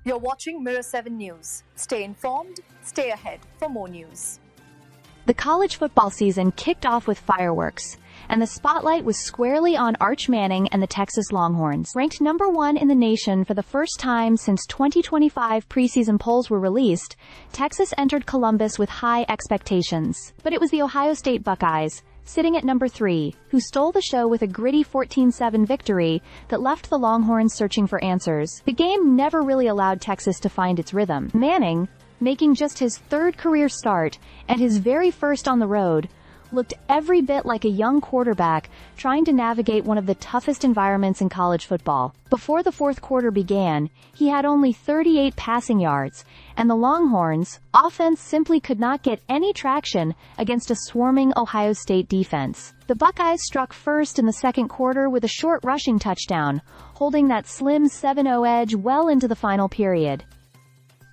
You're watching Mirror 7 News. Stay informed, stay ahead for more news. The college football season kicked off with fireworks, and the spotlight was squarely on Arch Manning and the Texas Longhorns. Ranked number 1 in the nation for the first time since 2025 preseason polls were released, Texas entered Columbus with high expectations. But it was the Ohio State Buckeyes, sitting at number 3, who stole the show with a gritty 14-7 victory that left the Longhorns searching for answers. The game never really allowed Texas to find its rhythm. Manning, making just his third career start and his very first on the road, looked every bit like a young quarterback trying to navigate one of the toughest environments in college football. Before the fourth quarter began, he had only 38 passing yards, and the Longhorns' offense simply could not get any traction against a swarming Ohio State defense. The Buckeyes struck first in the second quarter with a short rushing touchdown, holding that slim 7-0 edge well into the final period.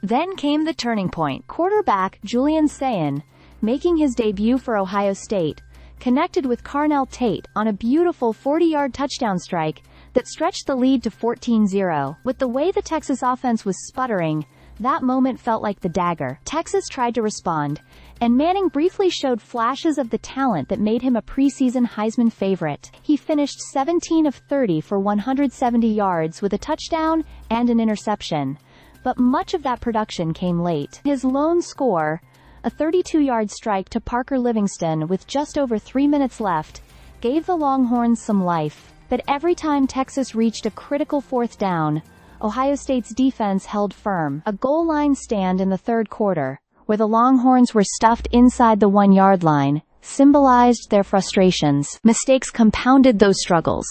Then came the turning point. Quarterback Julian Sayin, making his debut for Ohio State, connected with Carnell Tate on a beautiful 40-yard touchdown strike that stretched the lead to 14-0. With the way the Texas offense was sputtering, that moment felt like the dagger. Texas tried to respond, and Manning briefly showed flashes of the talent that made him a preseason Heisman favorite. He finished 17 of 30 for 170 yards with a touchdown and an interception, but much of that production came late. His lone score, a 32-yard strike to Parker Livingston with just over 3 minutes left, gave the Longhorns some life. But every time Texas reached a critical fourth down, Ohio State's defense held firm. A goal line stand in the third quarter, where the Longhorns were stuffed inside the 1-yard line, symbolized their frustrations. Mistakes compounded those struggles.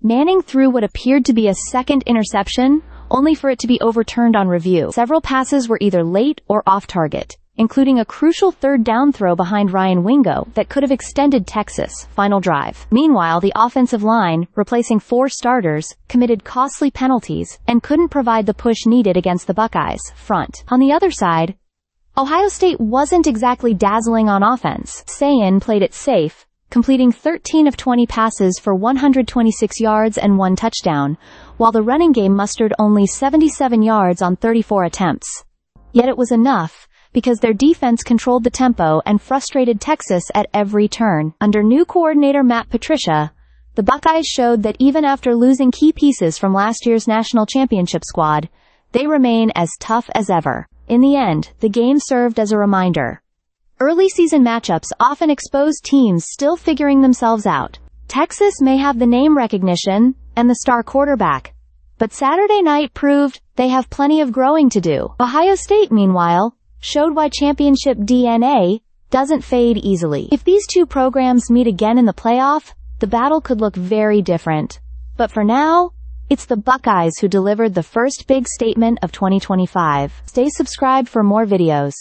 Manning threw what appeared to be a second interception, only for it to be overturned on review. Several passes were either late or off target, including a crucial third down throw behind Ryan Wingo that could have extended Texas' final drive. Meanwhile, the offensive line, replacing 4 starters, committed costly penalties and couldn't provide the push needed against the Buckeyes' front. On the other side, Ohio State wasn't exactly dazzling on offense. Sayin played it safe, completing 13 of 20 passes for 126 yards and 1 touchdown, while the running game mustered only 77 yards on 34 attempts. Yet it was enough, because their defense controlled the tempo and frustrated Texas at every turn. Under new coordinator Matt Patricia, the Buckeyes showed that even after losing key pieces from last year's national championship squad, they remain as tough as ever. In the end, the game served as a reminder. Early season matchups often expose teams still figuring themselves out. Texas may have the name recognition and the star quarterback, but Saturday night proved they have plenty of growing to do. Ohio State, meanwhile, showed why championship DNA doesn't fade easily. If these two programs meet again in the playoff, the battle could look very different. But for now, it's the Buckeyes who delivered the first big statement of 2025. Stay subscribed for more videos.